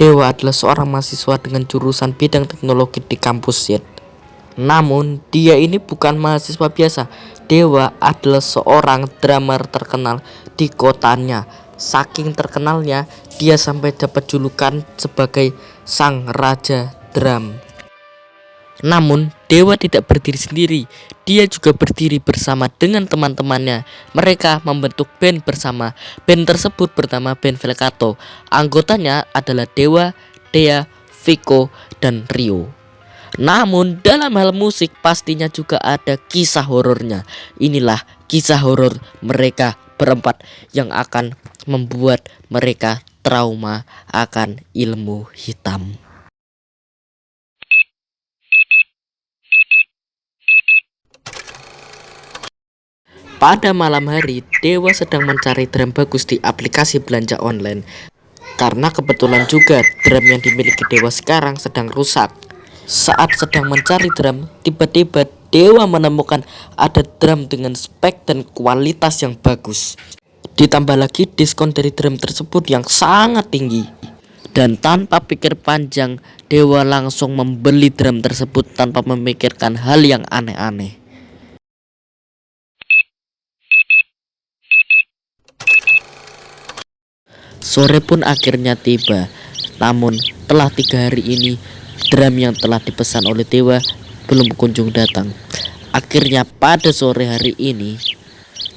Dewa adalah seorang mahasiswa dengan jurusan bidang teknologi di kampus YED. Namun, dia ini bukan mahasiswa biasa. Dewa adalah seorang drummer terkenal di kotanya. Saking terkenalnya, dia sampai dapat julukan sebagai sang raja drum. Namun, Dewa tidak berdiri sendiri. Dia juga berdiri bersama dengan teman-temannya. Mereka membentuk band bersama. Band tersebut bernama Band Velcato. Anggotanya adalah Dewa, Dea, Vico, dan Rio. Namun dalam hal musik pastinya juga ada kisah horornya. Inilah kisah horor mereka berempat yang akan membuat mereka trauma akan ilmu hitam. Pada malam hari, Dewa sedang mencari drum bagus di aplikasi belanja online. Karena kebetulan juga drum yang dimiliki Dewa sekarang sedang rusak. Saat sedang mencari drum, tiba-tiba Dewa menemukan ada drum dengan spek dan kualitas yang bagus. Ditambah lagi diskon dari drum tersebut yang sangat tinggi. Dan tanpa pikir panjang, Dewa langsung membeli drum tersebut tanpa memikirkan hal yang aneh-aneh. Sore pun akhirnya tiba. Namun telah 3 hari ini drum yang telah dipesan oleh Dewa belum kunjung datang. Akhirnya pada sore hari ini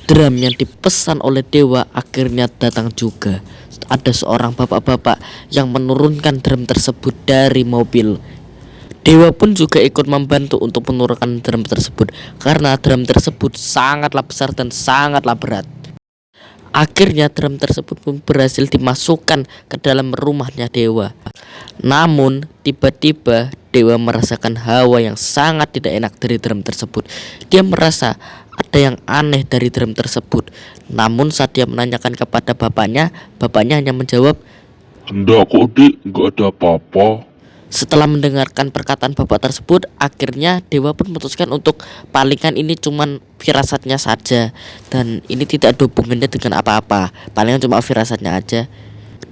drum yang dipesan oleh Dewa akhirnya datang juga. Ada seorang bapak-bapak yang menurunkan drum tersebut dari mobil. Dewa pun juga ikut membantu untuk menurunkan drum tersebut karena drum tersebut sangatlah besar dan sangatlah berat. Akhirnya drum tersebut pun berhasil dimasukkan ke dalam rumahnya Dewa. Namun tiba-tiba Dewa merasakan hawa yang sangat tidak enak dari drum tersebut. Dia merasa ada yang aneh dari drum tersebut. Namun saat dia menanyakan kepada bapaknya hanya menjawab, "Enggak kok dik, enggak ada apa-apa." setelah mendengarkan perkataan bapak tersebut, akhirnya Dewa pun memutuskan untuk palingan ini cuman firasatnya saja dan ini tidak ada hubungannya dengan apa-apa, palingan cuma firasatnya aja.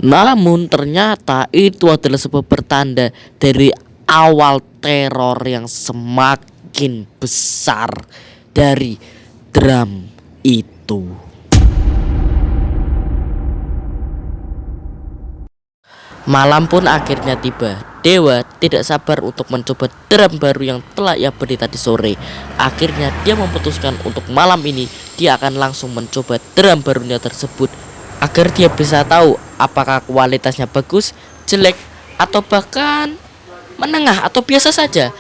Namun ternyata itu adalah sebuah pertanda dari awal teror yang semakin besar dari drum itu. Malam pun akhirnya tiba. Dewa tidak sabar untuk mencoba drum baru yang telah ia beli tadi sore. Akhirnya dia memutuskan untuk malam ini dia akan langsung mencoba drum barunya tersebut agar dia bisa tahu apakah kualitasnya bagus, jelek, atau bahkan menengah atau biasa saja.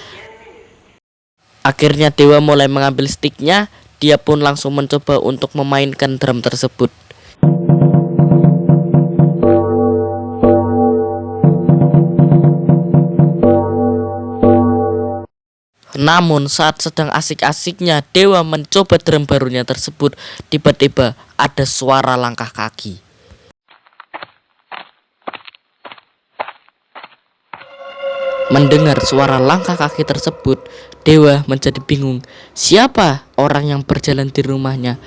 Akhirnya Dewa mulai mengambil sticknya. Dia pun langsung mencoba untuk memainkan drum tersebut. Namun saat sedang asik-asiknya Dewa mencoba drum barunya tersebut, tiba-tiba ada suara langkah kaki. Mendengar suara langkah kaki tersebut, Dewa menjadi bingung. Siapa orang yang berjalan di rumahnya?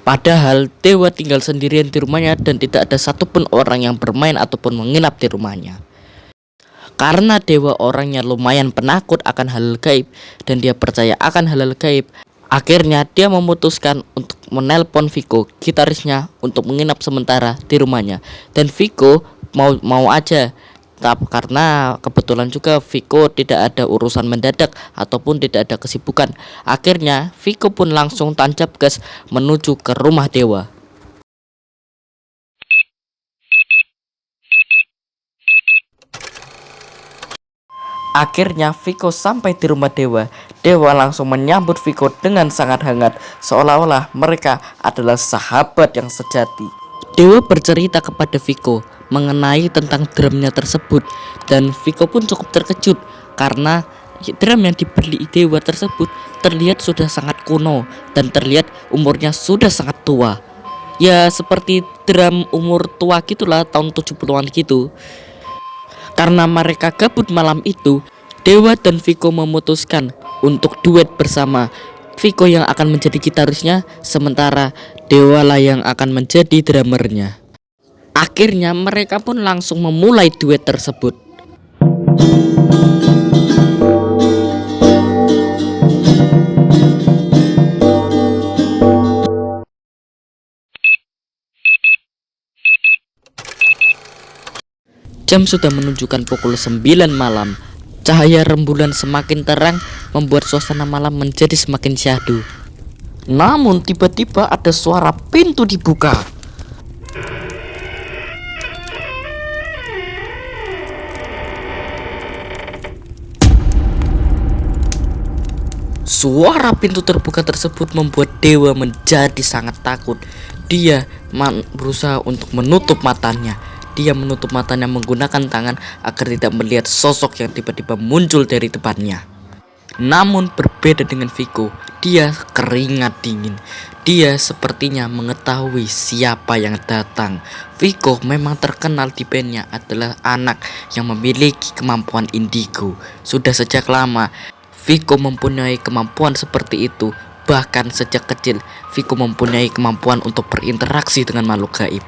Padahal Dewa tinggal sendirian di rumahnya dan tidak ada satupun orang yang bermain ataupun menginap di rumahnya. Karena Dewa orangnya lumayan penakut akan hal gaib dan dia percaya akan hal gaib, akhirnya dia memutuskan untuk menelpon Vico, gitarisnya, untuk menginap sementara di rumahnya. Dan Vico mau aja, karena kebetulan juga Vico tidak ada urusan mendadak ataupun tidak ada kesibukan. Akhirnya Vico pun langsung tancap gas menuju ke rumah Dewa. Akhirnya Vico sampai di rumah Dewa. Dewa langsung menyambut Vico dengan sangat hangat, seolah-olah mereka adalah sahabat yang sejati. Dewa bercerita kepada Vico mengenai tentang drumnya tersebut, dan Vico pun cukup terkejut karena drum yang dibeli Dewa tersebut terlihat sudah sangat kuno dan terlihat umurnya sudah sangat tua. Ya seperti drum umur tua gitulah, tahun 70-an gitu. Karena mereka gabut malam itu, Dewa dan Vico memutuskan untuk duet bersama. Vico yang akan menjadi gitarisnya, sementara Dewa lah yang akan menjadi drummernya. Akhirnya mereka pun langsung memulai duet tersebut. Jam sudah menunjukkan pukul 9 malam. Cahaya rembulan semakin terang membuat suasana malam menjadi semakin syahdu. Namun tiba-tiba ada suara pintu dibuka. Suara pintu terbuka tersebut membuat Dewa menjadi sangat takut. Dia berusaha untuk menutup matanya. Dia menutup matanya menggunakan tangan agar tidak melihat sosok yang tiba-tiba muncul dari depannya. Namun berbeda dengan Viko, dia keringat dingin. Dia sepertinya mengetahui siapa yang datang. Viko memang terkenal di bandnya adalah anak yang memiliki kemampuan indigo. Sudah sejak lama Viko mempunyai kemampuan seperti itu. Bahkan sejak kecil Viko mempunyai kemampuan untuk berinteraksi dengan makhluk gaib.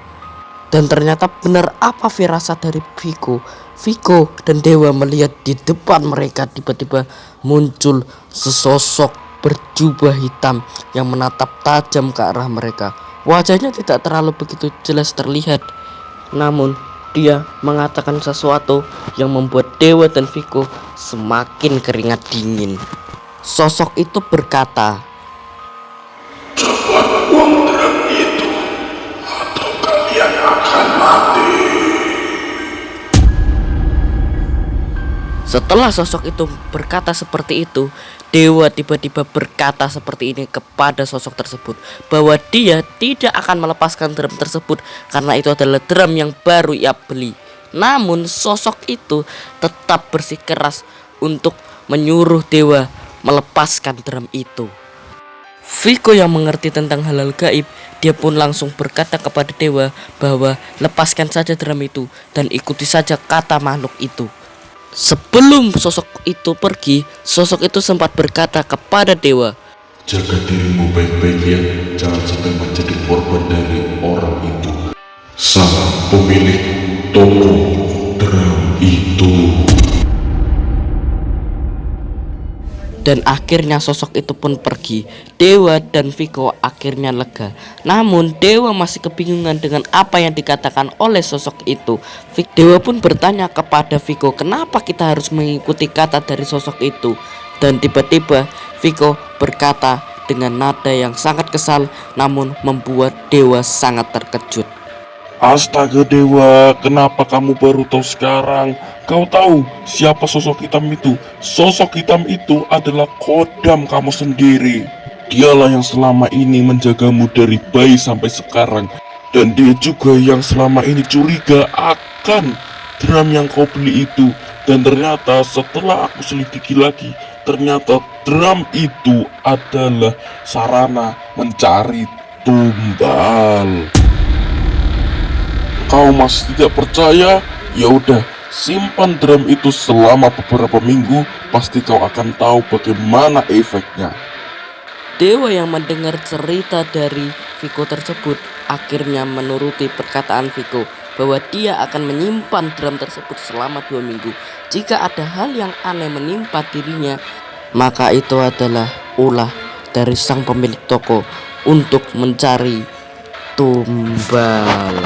Dan ternyata benar apa firasat dari Viko. Viko dan Dewa melihat di depan mereka tiba-tiba muncul sesosok berjubah hitam yang menatap tajam ke arah mereka. Wajahnya tidak terlalu begitu jelas terlihat, namun dia mengatakan sesuatu yang membuat Dewa dan Viko semakin keringat dingin. Sosok itu berkata, Cepat buang drum itu, atau kalian akan mati. Setelah sosok itu berkata seperti itu, Dewa tiba-tiba berkata seperti ini kepada sosok tersebut, bahwa dia tidak akan melepaskan drum tersebut karena itu adalah drum yang baru ia beli. Namun sosok itu tetap bersikeras untuk menyuruh Dewa melepaskan drum itu. Viko yang mengerti tentang hal-hal gaib, dia pun langsung berkata kepada Dewa bahwa lepaskan saja drum itu dan ikuti saja kata makhluk itu. Sebelum sosok itu pergi, sosok itu sempat berkata kepada Dewa, Jaga dirimu baik-baik ya, jangan sampai menjadi korban dari orang itu. Sang pemilik toko drum itu. dan akhirnya sosok itu pun pergi. Dewa dan Viko akhirnya lega. Namun Dewa masih kebingungan dengan apa yang dikatakan oleh sosok itu. Dewa pun bertanya kepada Viko, kenapa kita harus mengikuti kata dari sosok itu? Dan tiba-tiba Viko berkata dengan nada yang sangat kesal, namun membuat Dewa sangat terkejut. Astaga Dewa, kenapa kamu baru tahu sekarang? Kau tahu siapa sosok hitam itu? Sosok hitam itu adalah kodam kamu sendiri. Dialah yang selama ini menjagamu dari bayi sampai sekarang. Dan dia juga yang selama ini curiga akan drum yang kau beli itu. Dan ternyata setelah aku selidiki lagi, ternyata drum itu adalah sarana mencari tumbal. Kau masih tidak percaya? Ya udah, simpan drum itu selama beberapa minggu, pasti kau akan tahu bagaimana efeknya. Dewa yang mendengar cerita dari Viko tersebut akhirnya menuruti perkataan Viko bahwa dia akan menyimpan drum tersebut selama 2 minggu. Jika ada hal yang aneh menimpa dirinya, maka itu adalah ulah dari sang pemilik toko untuk mencari tumbal.